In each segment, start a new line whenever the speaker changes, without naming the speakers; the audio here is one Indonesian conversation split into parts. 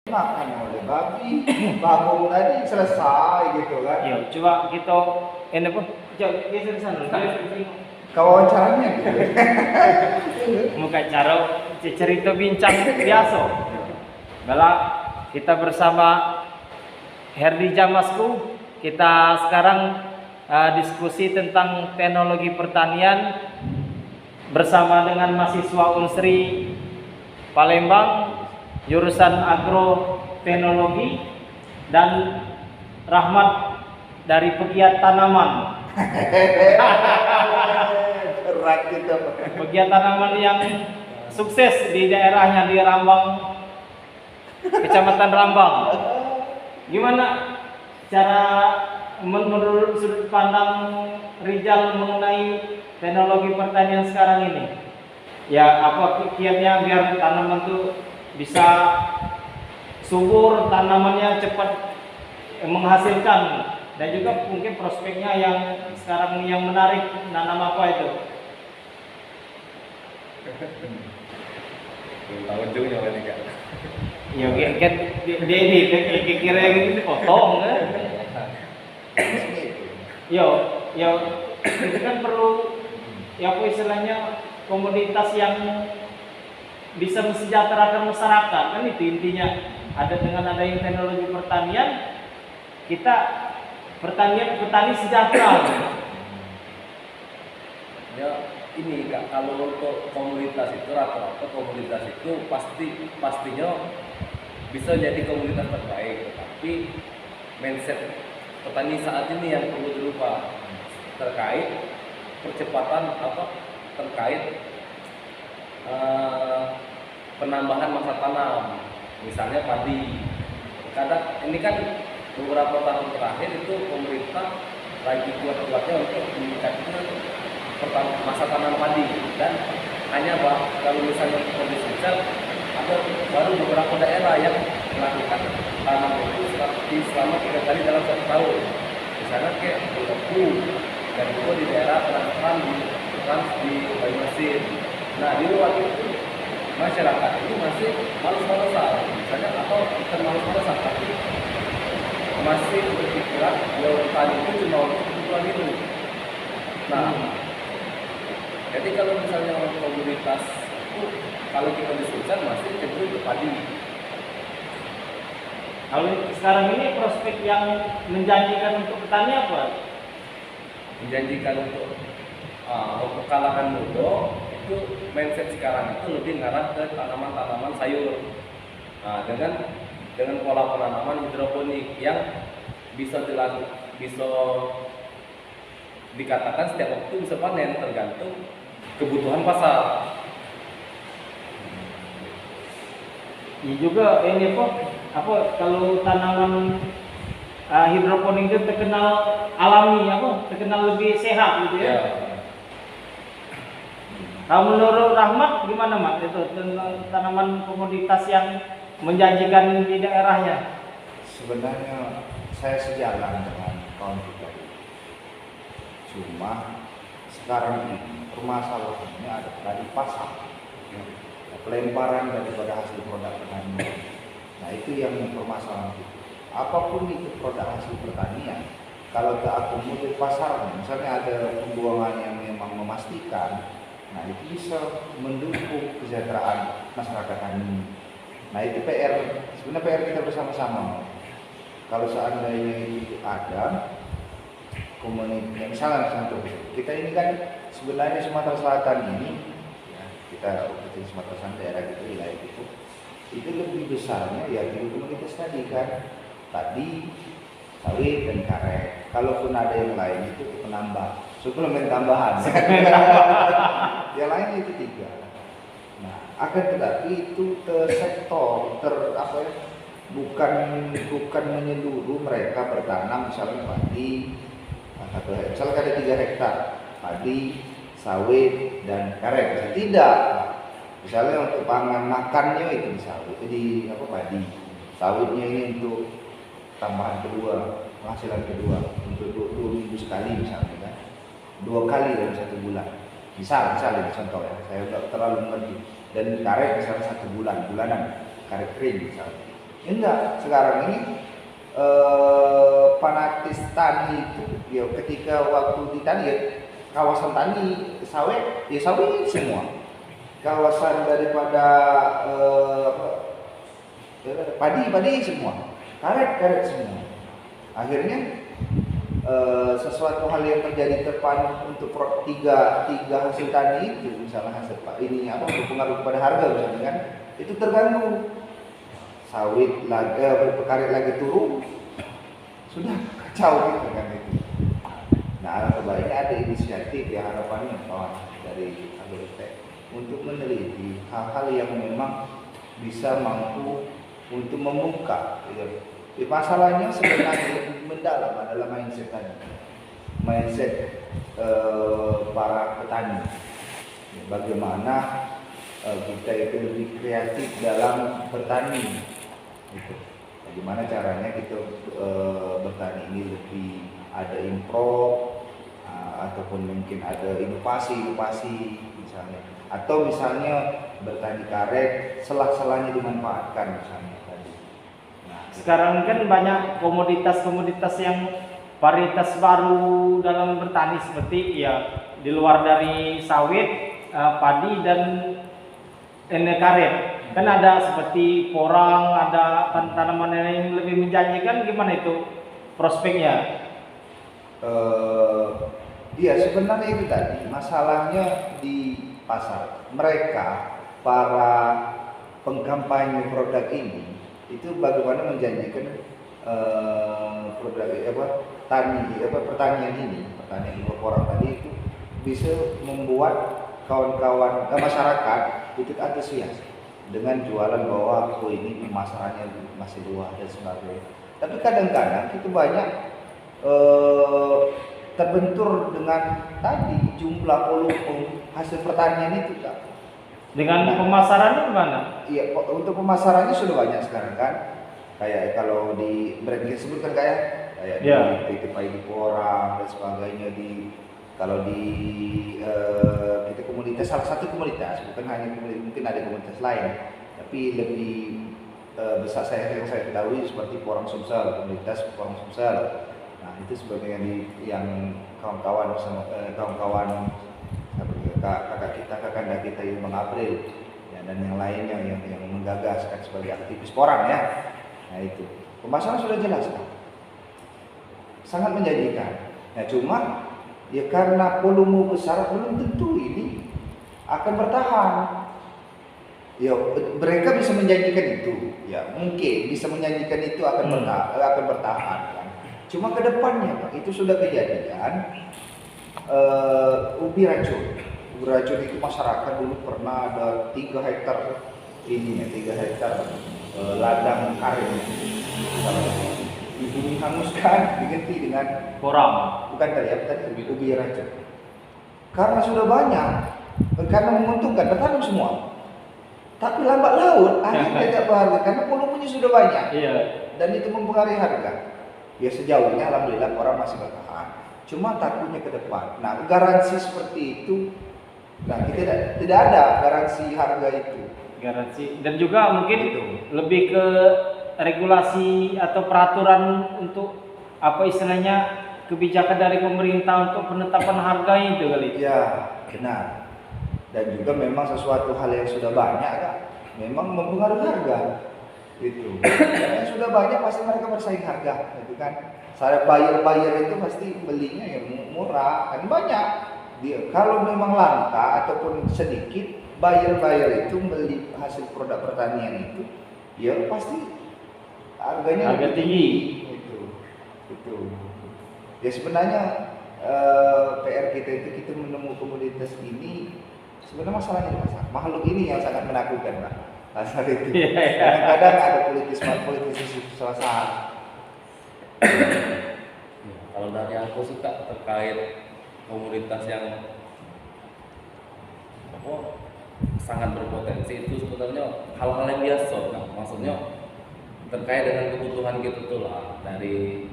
makan oleh babi, bagong tadi selesai gitu kan.
Yo, coba kita ini pun coba geser sana.
Kau wawancaranya gitu.
Muka cara cerita bincang biasa. Bala kita bersama Herdi Jamasku. Kita sekarang diskusi tentang teknologi pertanian bersama dengan mahasiswa Unsri Palembang jurusan agroteknologi dan Rahmat dari pegiat tanaman.
Berat gitu.
Pegiat tanaman yang sukses di daerahnya di Rambang, Kecamatan Rambang. Gimana cara menurut sudut pandang Rijal mengenai teknologi pertanian sekarang ini? Ya, apa kiatnya biar tanaman itu bisa subur, tanamannya cepat menghasilkan, dan juga mungkin prospeknya yang sekarang yang menarik, nanam apa itu?
Tahu juga nih kak.
Ya kan dia kira gitu potong kan? Yo, itu kan perlu ya apa istilahnya komoditas yang bisa mensejahterakan masyarakat, kan itu intinya. Ada dengan adanya teknologi pertanian, kita petani sejahtera.
Ya ini kak, kalau untuk komunitas itu rata-rata komunitas itu pastinya bisa jadi komunitas terbaik, tapi mindset petani saat ini yang perlu dirubah terkait percepatan terkait penambahan masa tanam, misalnya padi. Kadang ini kan beberapa tahun terakhir itu pemerintah lagi kuat-kuatnya untuk meningkatkan masa tanam padi, dan hanya kalau misalnya kondisi misal ada baru beberapa daerah yang melakukan tanam itu selama 3 kali dalam 1 tahun, misalnya kayak Buluku dan juga di daerah Trans di Banyuasin. Nah di luar itu masyarakat itu masih malas-malasan, misalnya atau bukan malas-malasan tapi masih berpikiran bahwa tani itu cuma untuk kebutuhan itu. Nah, jadi kalau misalnya komunitas itu kalau kita diskusikan masih cenderung ke padi.
Kalau sekarang ini prospek yang menjanjikan untuk petani apa?
Menjanjikan untuk kalangan muda itu mindset sekarang itu lebih ngarah ke tanaman-tanaman sayur. Nah, dengan pola penanaman hidroponik yang bisa dikatakan setiap waktu bisa panen tergantung kebutuhan pasar.
Ya juga ini apa kalau tanaman hidroponik itu terkenal alami, terkenal lebih sehat gitu ya.
Ya.
Kalau menurut Rahmat gimana Mak itu tanaman komoditas yang menjanjikan di daerahnya?
Sebenarnya saya sejalan dengan kawan kita. Cuma sekarang ini permasalahannya ada di pasar, pelemparan daripada hasil produk pertanian. Nah itu yang permasalahan itu. Apapun itu produk hasil pertanian, kalau terakomodir pasarnya, misalnya ada pembuangan yang memang memastikan, nah itu bisa mendukung kesejahteraan masyarakat tani. Nah itu sebenarnya PR kita bersama-sama. Kalau seandainya itu ada komunitas, misalnya contoh, kita ini kan sebenarnya Sumatera Selatan ini, ya, kita di Sumatera Selatan daerah gitu, wilayah itu lebih besarnya ya di komunitas tadi kan, tadi sawit dan karet. Kalaupun ada yang lain itu penambah, suplemen tambahan. Yang lain itu 3. Nah, akan tetapi itu sektor bukan menyeluruh mereka bertanam misalnya padi, misalnya ada 3 hektar padi, sawit dan karet. Tidak. Misalnya untuk pangan makannya itu di sawit, di padi. Sawitnya ini untuk tambahan kedua, penghasilan kedua untuk 2 minggu sekali misalnya kan. 2 kali dalam 1 bulan. Misalnya contoh ya, saya tidak terlalu mengerti. Dan karet misalnya 1 bulanan, karet kering misalnya. Enggak, sekarang ini fanatis tani itu ya ketika waktu di tani ya kawasan tani sawit ya sawit semua, kawasan daripada padi semua, karet semua. Akhirnya sesuatu hal yang terjadi depan untuk tiga hasil tani itu, misalnya hasil ini apa berpengaruh pada harga misalnya kan, itu terganggu. Sawit lagi karet lagi turun, sudah kacau gitu kan itu. Nah, sebaiknya ada inisiatif ya, harapannya kawan dari Agrotek untuk meneliti hal-hal yang memang bisa mampu untuk membuka gitu. Masalahnya sebenarnya mendalam adalah mindset tadi, mindset para petani. Bagaimana kita itu lebih kreatif dalam bertani, gitu. Bagaimana caranya kita bertani ini lebih ada improv, ataupun mungkin ada inovasi misalnya, atau misalnya bertani karet selah-selahnya dimanfaatkan misalnya tadi.
Sekarang kan banyak komoditas yang varietas baru dalam bertani, seperti ya di luar dari sawit, padi dan karet. Kan ada seperti porang, ada tanaman yang lebih menjanjikan. Gimana itu prospeknya?
Iya, sebenarnya itu tadi masalahnya di pasar. Mereka para pengkampanye produk ini itu bagaimana menjanjikan produk pertanian orang tadi itu bisa membuat kawan-kawan masyarakat itu antusias dengan jualan bahwa ini pemasarannya masih luas dan sebagainya. Tapi kadang-kadang itu banyak terbentur dengan tadi jumlah volume hasil pertanian itu kan.
Dengan pemasarannya gimana?
Iya, untuk pemasarannya sudah banyak sekarang kan. Kayak kalau di brand kita sebutkan kayak di PT Padi Porang dan sebagainya, kalau di kita komunitas, salah satu komunitas, bukan hanya komunitas, mungkin ada komunitas lain, tapi lebih besar yang saya ketahui seperti Porang Sumsel, komunitas Porang Sumsel. Nah, itu sebagai yang kawan-kawan kakak kita yang Bang April ya, dan yang lainnya yang menggagaskan sebagai aktivis Porang ya. Nah, itu pemasaran sudah jelas kan, sangat menjanjikan. Nah, cuma ya karena volume besar belum tentu ini akan bertahan. Ya, mereka bisa menjanjikan itu, ya mungkin bisa menjanjikan itu akan bertahan kan. Cuma ke depannya Pak, itu sudah kejadian ubi racun itu masyarakat dulu pernah ada 3 hektar ladang karet dihanguskan, diganti dengan
Porang.
bukan tadi ubi racun. Karena sudah banyak, karena menguntungkan, bertanam semua. Tapi lambat laun akhirnya tidak berharga karena volumenya sudah banyak.
Iya. Dan
itu mempengaruhi harga. Ya sejauh ini alhamdulillah orang masih bertahan. Cuma takutnya ke depan. Nah, garansi seperti itu, nah kita tidak ada garansi harga itu.
Garansi, dan juga mungkin lebih ke regulasi atau peraturan untuk apa istilahnya kebijakan dari pemerintah untuk penetapan harga itu kali.
Ya, benar. Dan juga memang sesuatu hal yang sudah banyak kan, memang mempengaruhi harga. Itu. Karena sudah banyak pasti mereka bersaing harga, gitu kan. Saya buyer itu pasti belinya yang murah, kan banyak. Kalau memang langka ataupun sedikit, buyer itu beli hasil produk pertanian itu, ya pasti harganya
harga tinggi.
Itu. Ya sebenarnya PR kita itu kita menemukan komoditas ini sebenarnya masalahnya di pasar. Makhluk ini yang sangat menakutkan Pak. Pasar itu. Kadang-kadang ada politis suasana.
Kalau dari aku suka terkait komunitas yang sangat berpotensi itu sebenarnya hal-hal yang biasa kan, maksudnya terkait dengan kebutuhan kita tuh lah, dari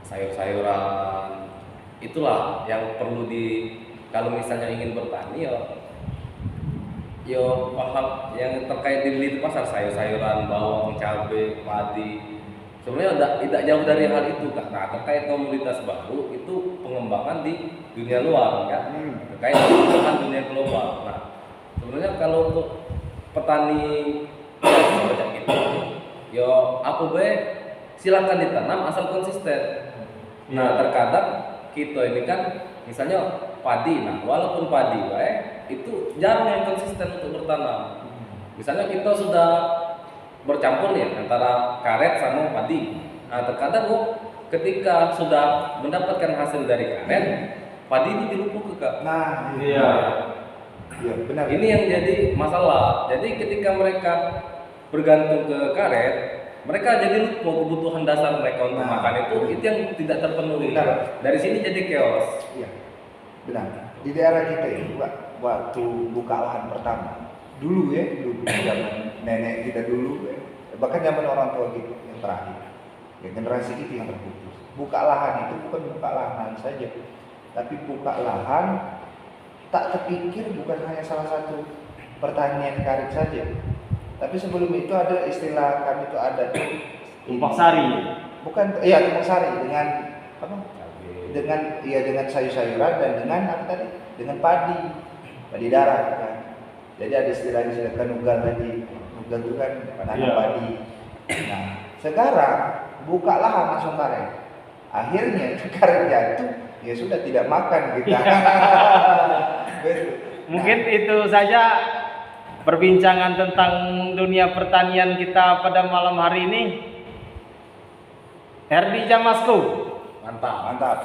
sayur-sayuran itulah yang perlu kalau misalnya ingin bertani ya yo paham yang terkait dibeli di pasar, sayur-sayuran, bawang, cabai, padi. Sebenarnya tidak jauh dari hal itu Kak. Nah, terkait komoditas baru itu pengembangan di dunia luar ya. Terkait pengembangan dunia global. Nah, sebenarnya kalau untuk petani semacam itu, yo apa be silakan ditanam asal konsisten. Nah, terkadang kita ini kan misalnya padi, nah walaupun padi itu jarang yang konsisten untuk bertanam. Misalnya kita sudah bercampur nih antara karet sama padi. Nah, terkadang ketika sudah mendapatkan hasil dari karet, padi ini dilupuk Kak.
Nah,
Iya.
iya benar.
Ini yang jadi masalah. Jadi ketika mereka bergantung ke karet, mereka jadi lupa kebutuhan dasar mereka untuk makan itu yang tidak terpenuhi.
Benar.
Dari sini jadi chaos.
Iya, benar. Di daerah kita ini, waktu buka lahan pertama, dulu zaman nenek kita dulu, bahkan zaman orang tua kita yang terakhir, ya, generasi kita yang terputus. Buka lahan itu bukan buka lahan saja, tapi buka lahan tak terpikir bukan hanya salah satu pertanian karet saja. Tapi sebelum itu ada istilah kami itu ada
Tumpang sari.
bukan, iya tumpang sari dengan apa? Dengan sayur-sayuran dan dengan apa tadi? Dengan padi darat kan. Jadi ada istilah nugal tadi. Nugal itu kan penanam padi. Nah, sekarang buka lahan langsung karet. Akhirnya karet jatuh, ya sudah tidak makan kita.
Mungkin itu saja perbincangan tentang dunia pertanian kita pada malam hari ini. Herdi Jamasku.
Mantap.
Mantap.